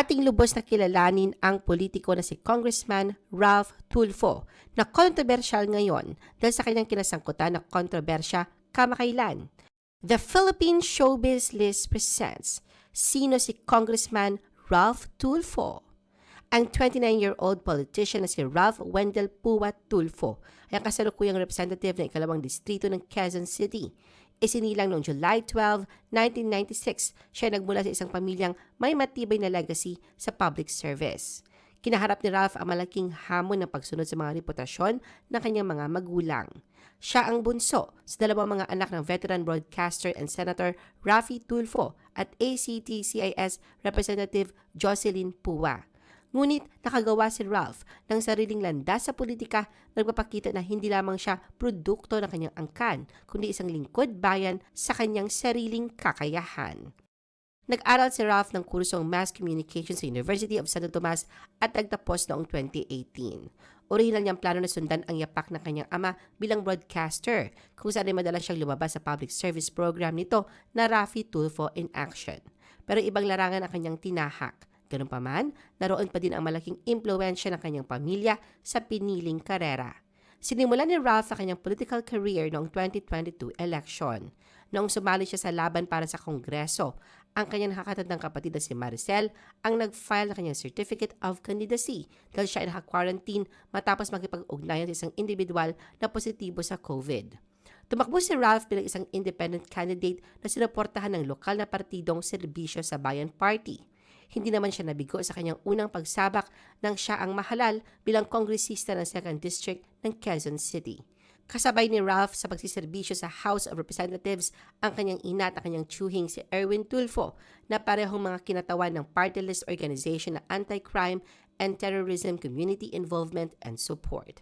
Ating lubos na kilalanin ang politiko na si Congressman Ralph Tulfo na kontrobersyal ngayon dahil sa kanyang kinasangkutan na kontrobersya kamakailan. The Philippine Showbiz List presents Sino si Congressman Ralph Tulfo? Ang 29-year-old politician na si Ralph Wendell Pua Tulfo ay ang kasalukuyang representative ng ikalawang distrito ng Quezon City. Isinilang noong July 12, 1996, siya nagmula sa isang pamilyang may matibay na legacy sa public service. Kinaharap ni Ralph ang malaking hamon ng pagsunod sa mga reputasyon ng kanyang mga magulang. Siya ang bunso sa dalawang mga anak ng veteran broadcaster and Senator Raffy Tulfo at ACT-CIS Representative Jocelyn Pua. Ngunit nakagawa si Ralph ng sariling landas sa politika na nagpapakita na hindi lamang siya produkto ng kanyang angkan, kundi isang lingkod bayan sa kanyang sariling kakayahan. Nag-aral si Ralph ng kursong Mass Communication sa University of Santo Tomas at nagtapos noong 2018. Orihinal niyang plano na sundan ang yapak ng kanyang ama bilang broadcaster, kung saan ay madalas siyang lumabas sa public service program nito na Raffy Tulfo in Action. Pero ibang larangan ang kanyang tinahak. Ganun pa man, naroon pa din ang malaking impluwensya ng kanyang pamilya sa piniling karera. Sinimulan ni Ralph ang kanyang political career noong 2022 election. Noong sumali siya sa laban para sa Kongreso, ang kanyang nakakatandang kapatid na si Maricel ang nag-file ng kanyang Certificate of Candidacy dahil siya ay naka-quarantine matapos makipag-ugnayan sa isang individual na positibo sa COVID. Tumakbo si Ralph bilang isang independent candidate na sinuportahan ng lokal na partidong Serbisyo sa Bayan Party. Hindi naman siya nabigo sa kanyang unang pagsabak nang siya ang mahalal bilang kongresista ng 2nd District ng Quezon City. Kasabay ni Ralph sa pagsiserbisyo sa House of Representatives ang kanyang ina at ang kanyang tiyuhing si Erwin Tulfo na parehong mga kinatawan ng party list organization na Anti-Crime and Terrorism Community Involvement and Support.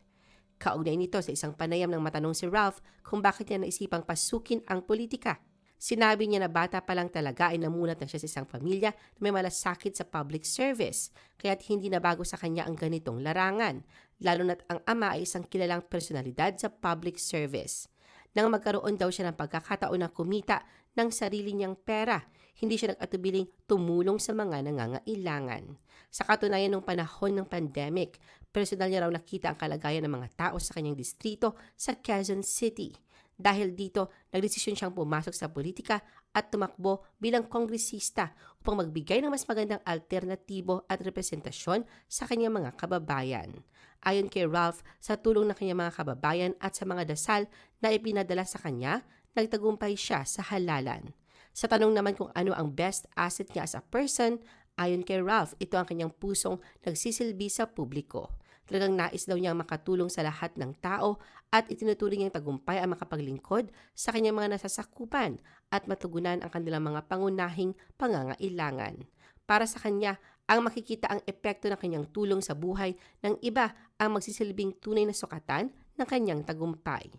Kaugnay nito sa isang panayam ng matanong si Ralph kung bakit niya naisipang pasukin ang politika. Sinabi niya na bata pa lang talaga ay namulat na siya sa isang pamilya na may malasakit sa public service, kaya't hindi na bago sa kanya ang ganitong larangan, lalo na't ang ama ay isang kilalang personalidad sa public service. Nang magkaroon daw siya ng pagkakataon na kumita ng sarili niyang pera, hindi siya nag-atubiling tumulong sa mga nangangailangan. Sa katunayan ng panahon ng pandemic, personal niya raw nakita ang kalagayan ng mga tao sa kanyang distrito sa Quezon City. Dahil dito, nagdesisyon siyang pumasok sa politika at tumakbo bilang kongresista upang magbigay ng mas magandang alternatibo at representasyon sa kanyang mga kababayan. Ayon kay Ralph, sa tulong ng kanyang mga kababayan at sa mga dasal na ipinadala sa kanya, nagtagumpay siya sa halalan. Sa tanong naman kung ano ang best asset niya as a person, ayon kay Ralph, ito ang kanyang pusong nagsisilbi sa publiko. Talagang nais daw niyang makatulong sa lahat ng tao at itinuturing niyang tagumpay ang makapaglingkod sa kanyang mga nasasakupan at matugunan ang kanilang mga pangunahing pangangailangan. Para sa kanya, ang makikita ang epekto ng kanyang tulong sa buhay ng iba ang magsisilbing tunay na sukatan ng kanyang tagumpay.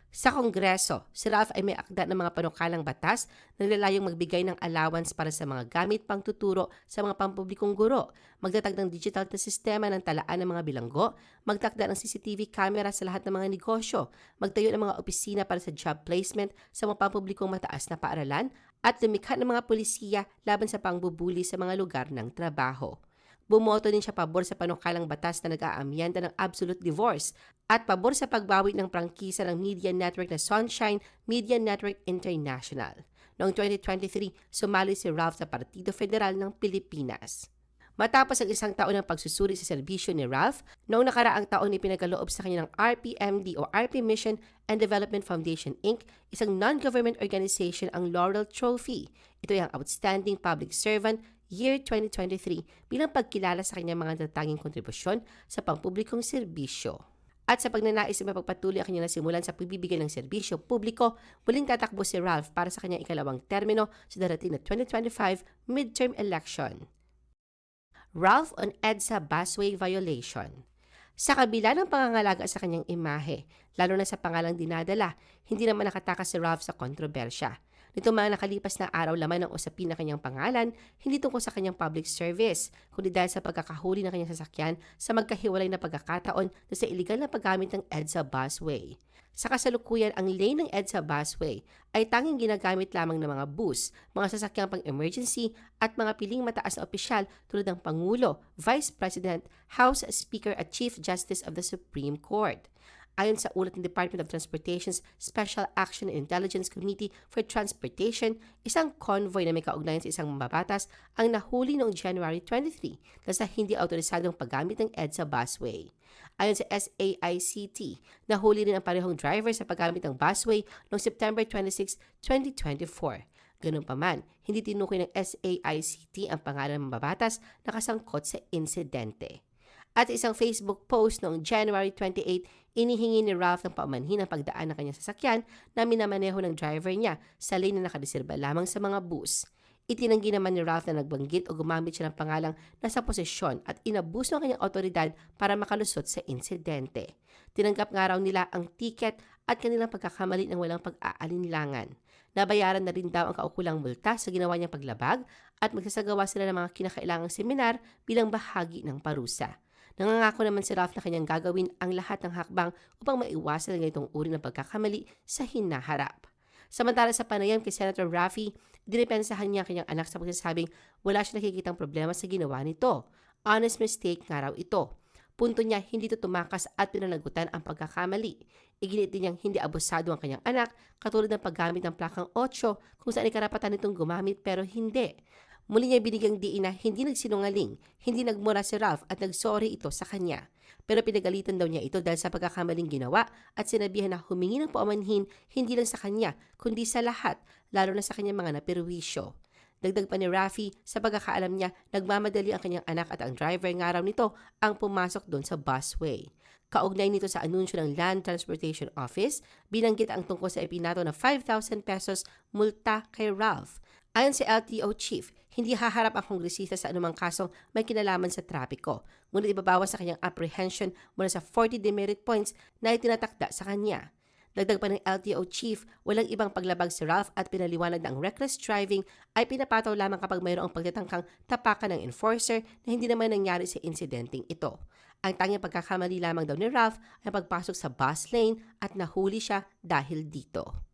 Sa Kongreso, si Ralph ay may akda ng mga panukalang batas na nilalayong magbigay ng allowance para sa mga gamit pangtuturo sa mga pampublikong guro, magtatag ng digital na sistema ng talaan ng mga bilanggo, magtakda ng CCTV camera sa lahat ng mga negosyo, magtayo ng mga opisina para sa job placement sa mga pampublikong mataas na paaralan, at lumikha ng mga polisiya laban sa pangbubuli sa mga lugar ng trabaho. Bumoto din siya pabor sa panukalang batas na nag-aamyenda ng absolute divorce at pabor sa pagbawi ng prangkisa ng media network na Sunshine Media Network International. Noong 2023, sumali si Ralph sa Partido Federal ng Pilipinas. Matapos ang isang taon ng pagsusuri sa serbisyo ni Ralph, noong nakaraang taon ipinagaloob sa kanya ng RPMD o RP Mission and Development Foundation Inc., isang non-government organization ang Laurel Trophy. Ito ay ang Outstanding Public Servant Year 2023 bilang pagkilala sa kanyang mga natatanging kontribusyon sa pampublikong serbisyo. At sa pagnanais na mapagpatuloy ang kanyang nasimulan sa pagbibigay ng serbisyo publiko, muling tatakbo si Ralph para sa kanyang ikalawang termino sa darating na 2025 midterm election. Ralph on EDSA busway violation. Sa kabila ng pangangalaga sa kanyang imahe, lalo na sa pangalang dinadala, hindi naman nakatakas si Ralph sa kontrobersya. Nitong mga nakalipas na araw laman ng usapin na kanyang pangalan, hindi tungkol sa kanyang public service, kundi dahil sa pagkakahuli ng kanyang sasakyan sa magkahiwalay na pagkakataon na sa iligal na paggamit ng EDSA busway. Sa kasalukuyan, ang lane ng EDSA busway ay tanging ginagamit lamang ng mga bus, mga sasakyang pang-emergency at mga piling mataas na opisyal tulad ng Pangulo, Vice President, House Speaker at Chief Justice of the Supreme Court. Ayon sa ulat ng Department of Transportation's Special Action and Intelligence Committee for Transportation, isang convoy na may kaugnayan sa isang mambabatas ang nahuli noong January 23 dahil sa hindi autorisadong paggamit ng EDSA busway. Ayon sa SAICT, nahuli rin ang parehong driver sa paggamit ng busway noong September 26, 2024. Ganun pa man, hindi tinukoy ng SAICT ang pangalan ng mambabatas na kasangkot sa insidente. At isang Facebook post noong January 28, inihingi ni Ralph ng paumanhin ang pagdaan ng kanyang sasakyan na minamaneho ng driver niya sa lane na nakareserba lamang sa mga bus. Itinanggi naman ni Ralph na nagbanggit o gumamit siya ng pangalang nasa posisyon at inabuso ang kanyang otoridad para makalusot sa insidente. Tinanggap nga raw nila ang tiket at kanilang pagkakamali ng walang pag-aalinlangan. Nabayaran na rin daw ang kaukulang multa sa ginawa niyang paglabag at magsasagawa sila ng mga kinakailangang seminar bilang bahagi ng parusa. Nangangako naman si Ralph na kanyang gagawin ang lahat ng hakbang upang maiwasan ang ganitong uri ng pagkakamali sa hinaharap. Samantala sa panayam kay Senator Raffy, dinipensahan niya ang kanyang anak sa pagsasabing wala siya nakikitang problema sa ginawa nito. Honest mistake nga raw ito. Punto niya, hindi ito tumakas at pinanagutan ang pagkakamali. Iginit din niyang hindi abusado ang kanyang anak, katulad ng paggamit ng plakang 8 kung saan ay karapatan nitong gumamit pero hindi. Muli niya binigyang diin na hindi nagsinungaling, hindi nagmura si Ralph at nagsorry ito sa kanya. Pero pinagalitan daw niya ito dahil sa pagkakamaling ginawa at sinabihan na humingi ng paumanhin hindi lang sa kanya kundi sa lahat, lalo na sa kanyang mga naperwisyo. Dagdag pa ni Raffy, sa pagkakaalam niya, nagmamadali ang kanyang anak at ang driver nga raw nito ang pumasok doon sa busway. Kaugnay nito sa anunsyo ng Land Transportation Office, binanggit ang tungkol sa ipinato na 5,000 pesos multa kay Ralph. Ayon sa LTO chief, hindi haharap ang kongresista sa anumang kasong may kinalaman sa trapiko, ngunit ibabawas sa kanyang apprehension mula sa 40 demerit points na itinatakda sa kanya. Dagdag pa ng LTO chief, walang ibang paglabag si Ralph at pinaliwanag na ang reckless driving ay pinapataw lamang kapag mayroong pagtatangkang tapakan ng enforcer na hindi naman nangyari sa insidenteng ito. Ang tanging pagkakamali lamang daw ni Ralph ay pagpasok sa bus lane at nahuli siya dahil dito.